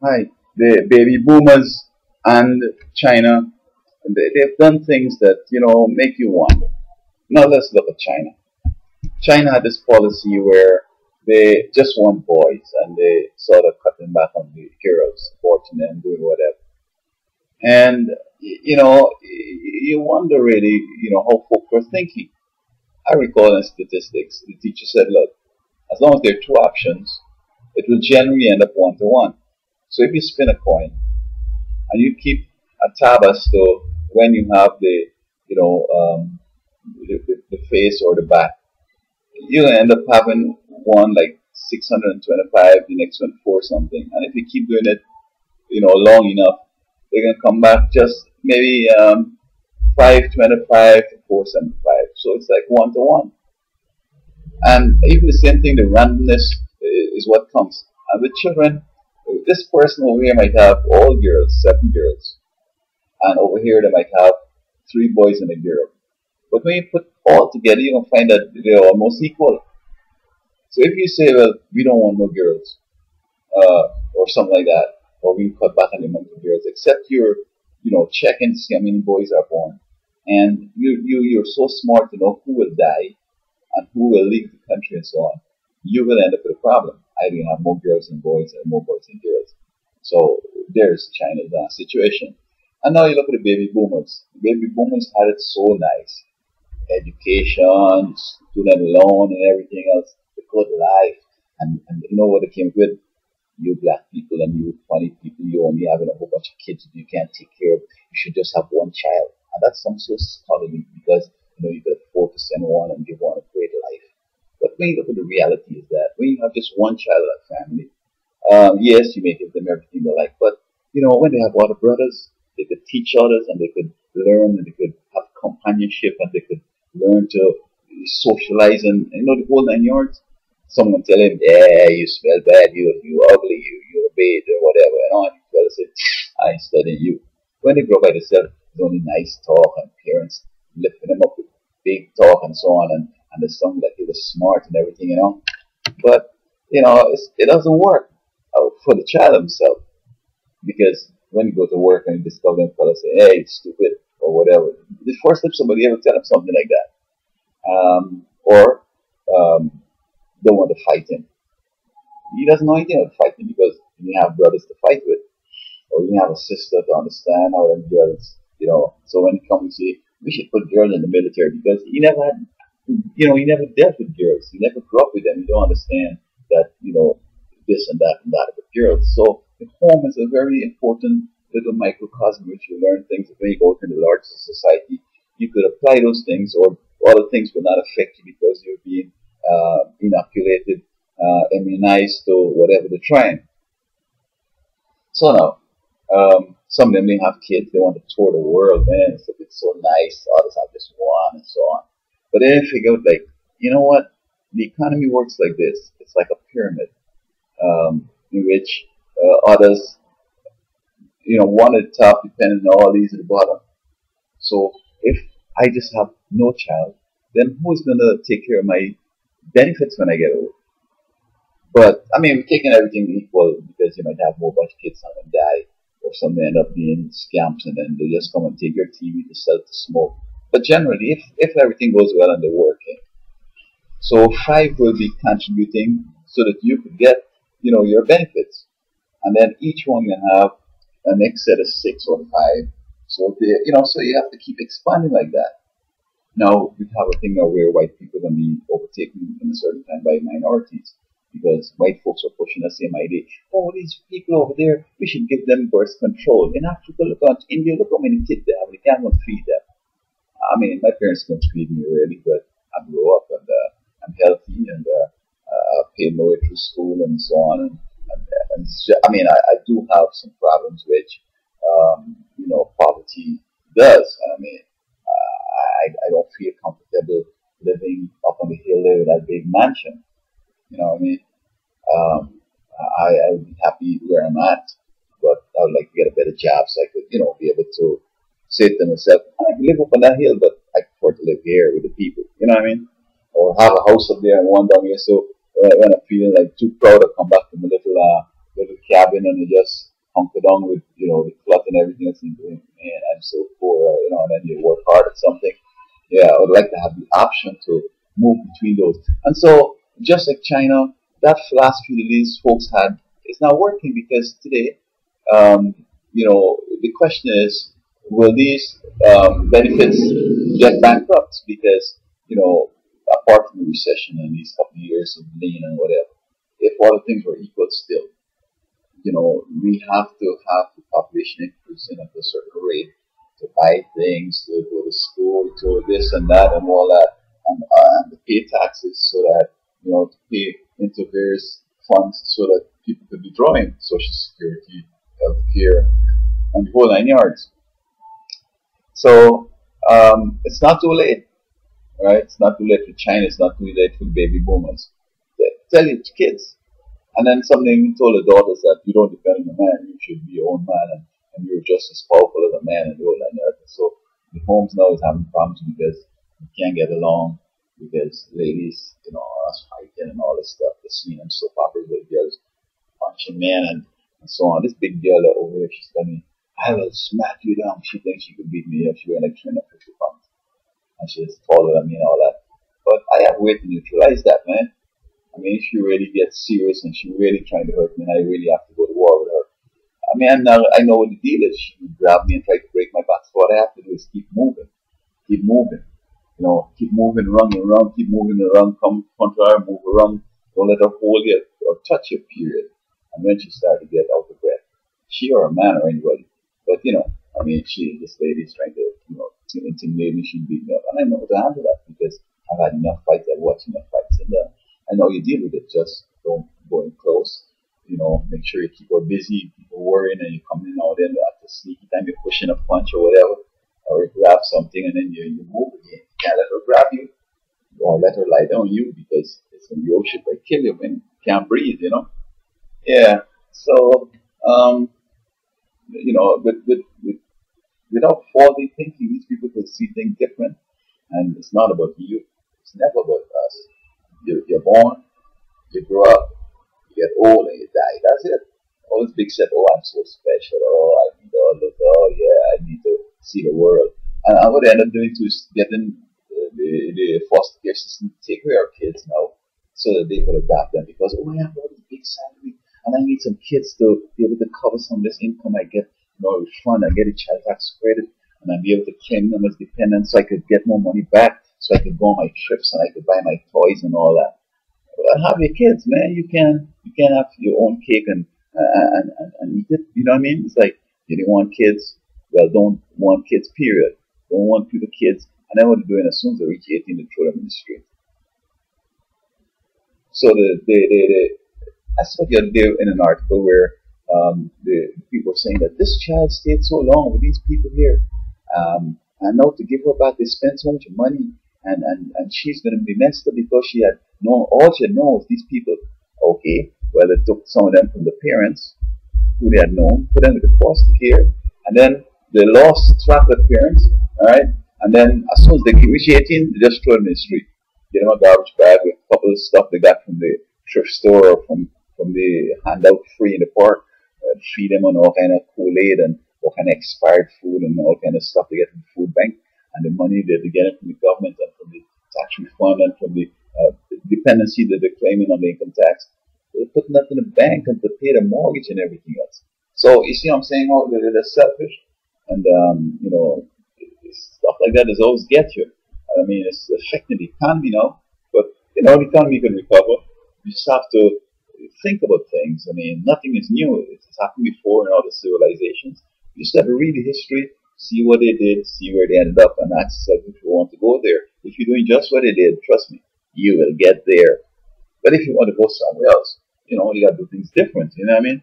Hi, the baby boomers and China, they've done things that, make you wonder. Now let's look at China. China had this policy where they just want boys and they sort of cutting back on the girls, supporting them, doing whatever. And, you wonder really, how folk were thinking. I recall in statistics, the teacher said, look, as long as there are two options, it will generally end up 1 to 1. So if you spin a coin and you keep a tab as to when you have you know, um, the face or the back, you'll end up having one like 625, the next one 4 something. And if you keep doing it, long enough, they're going to come back just maybe 525 to 475. So it's like 1 to 1. And even the same thing, the randomness is what comes. And with children, this person over here might have all girls, 7 girls, and over here they might have 3 boys and a girl. But when you put all together, you're gonna find that they're almost equal. So if you say, well, we don't want no girls, or something like that, or we cut back on the amount of girls, except you're, checking to see how many boys are born, and you're so smart to know who will die and who will leave the country and so on, you will end up with a problem. Either you have more girls than boys and more boys than girls. So there's China's situation. And now you look at the baby boomers. The baby boomers had it so nice. Education, student loan and everything else, the good life. And you know what it came with? You black people and you funny people, you only having a whole bunch of kids that you can't take care of. You should just have one child. And that sounds so scholarly because you could afford to send one and give one a great life. But when you look at the reality is that when you have just one child in a family, yes, you may give them everything they like, but when they have other brothers, they could teach others and they could learn and they could have companionship and they could learn to socialize and the whole 9 yards. Someone tell him, yeah, you smell bad, you ugly, you're bad or whatever, and the fella say, I ain't studying you. When they grow by themselves, it's only nice talk and parents lifting them up with big talk and so on, and the son like he was smart and everything. But it doesn't work for the child himself because when you go to work and you discover them fellas say, hey, it's stupid or whatever, the first time somebody ever tell him something like that, or don't want to fight him. He doesn't know anything about fighting because you have brothers to fight with, or you have a sister to understand how them girls. So when it comes to we should put girls in the military because he never had, he never dealt with girls. He never grew up with them. You don't understand that, this and that about girls. So the home is a very important little microcosm which you learn things. When you go into the larger society, you could apply those things, or other things will not affect you because you're being inoculated, immunized to whatever they're trying. So now, some of them they have kids, they want to tour the world, man. So it's so nice. Others have just one and so on. But then I figure out, like, you know what? The economy works like this. It's like a pyramid, in which others, one at the top, depending on all these at the bottom. So if I just have no child, then who's going to take care of my benefits when I get old? But I mean, we're taking everything equal because you might have more bunch of kids, some of them die, or some end up being scamps, and then they just come and take your TV to sell to smoke. But generally, if everything goes well and they're working, so 5 will be contributing so that you could get, your benefits, and then each one can have a next set of 6 or 5. So so you have to keep expanding like that. Now we have a thing now where white people are going to be overtaken in a certain time by minorities because white folks are pushing the same idea. Oh, these people over there, we should give them birth control. In Africa, look at India, look how many kids they have. They can't even feed them. I mean, my parents don't feed me really, but I grew up and I'm healthy and paid my way through school and so on. And I mean, I do have some problems which, poverty does. I mean, I don't feel comfortable living up on the hill there with that big mansion. You know what I mean? Um, I would be happy where I'm at, but I would like to get a better job so I could, be able to say to myself, I can live up on that hill, but I prefer to live here with the people. You know what I mean? Or have a house up there and one down here. So when I'm feeling like too proud, I come back to my little cabin and I just hunker down with, the cloth and everything else, and doing, man, I'm so poor, and then you work hard at something. Yeah, I would like to have the option to move between those. And so, just like China, that philosophy that these folks had is not working because today, um, the question is, will these benefits get bankrupt? Because, apart from the recession and these couple of years of lean and whatever, if all the things were equal still, we have to have the population increasing at a certain rate to buy things, to go to school, to this and that and all that, and to pay taxes so that, to pay into various funds so that people could be drawing Social Security, health care, and the whole 9 yards. So it's not too late, right? It's not too late for China. It's not too late for the baby boomers. Tell your kids. And then something even told the daughters that you don't depend on a man, you should be your own man, and you're just as powerful as a man and the whole 9 yards. So the homes now is having problems because you can't get along, because ladies, are fighting and all this stuff. They're seeing them so popular with girls punching men and so on. This big girl over here, she's telling me, I will smack you down. She thinks she could beat me up. She weighed like 350 pounds. And she's taller than me and all that. But I have a way to neutralize that, man. I mean, if she really gets serious and she really trying to hurt me, and I really have to go to war with her. I mean, I know what the deal is. She would grab me and try to break my back. So what I have to do is keep moving. Keep moving. Keep moving around and around. Keep moving around. Come front to her, move around. Don't let her hold you or touch you, period. And when she started to get out of breath, she or a man or anybody. But, this lady's trying to, intimidate me. She beat me up. And I know how to handle that because I've had enough fights. I've watched enough fights. And I know you deal with it. Just don't go in close. Make sure you keep her busy, keep her worrying, and you come in out there at the sneaky time you're pushing a punch or whatever, or you grab something and then you move again. You can't let her grab you or let her lie down on you because it's going to be, oh shit, I kill you when you can't breathe, Yeah. So, without faulty thinking, these people could see things different, and it's not about you. It's never about us. You're born, you grow up, you get old, and you die. That's it. All this big set, oh, I'm so special. Oh, I need all this. Oh, yeah, I need to see the world. And what I end up doing too is getting the foster care system to take care of kids now so that they could adopt them because, oh, I have all this big salary and I need some kids to be able to cover some of this income I get, refund, I get a child tax credit, and I'll be able to claim them as dependents so I could get more money back so I could go on my trips and I could buy my toys and all that. Well, have your kids, man. You can have your own cake and eat it. You know what I mean? It's like you don't want kids. Well, don't want kids. Period. Don't want people kids. And then what they're doing as soon as they reach 18, they throw them in the street. So I saw the other day in an article where the people were saying that this child stayed so long with these people here, and now to give her back, they spent so much money, and she's going to be messed up because she had known, all she had known was these people. Okay, well, they took some of them from the parents who they had known, put them with the foster care, and then they lost track of the parents, all right, and then as soon as they reach 18, they just throw them in the street. Get them a garbage bag with a couple of stuff they got from the thrift store or from the handout free in the park. Feed them on all kind of Kool-Aid and all kind of expired food and all kind of stuff they get from the food bank, and the money that they get from the government and from the tax refund and from the dependency that they're claiming on the income tax. They put that in the bank and to pay the mortgage and everything else. So you see what I'm saying? How they're selfish, and stuff like that does always get you. I mean, it's affecting the economy now, but the economy can recover. You just have to think about things. I mean, nothing is new. It's happened before in other civilizations. You just have to read the history, see what they did, see where they ended up, and ask yourself if you want to go there. If you're doing just what they did, trust me, you will get there. But if you want to go somewhere else, you got to do things different. You know what I mean?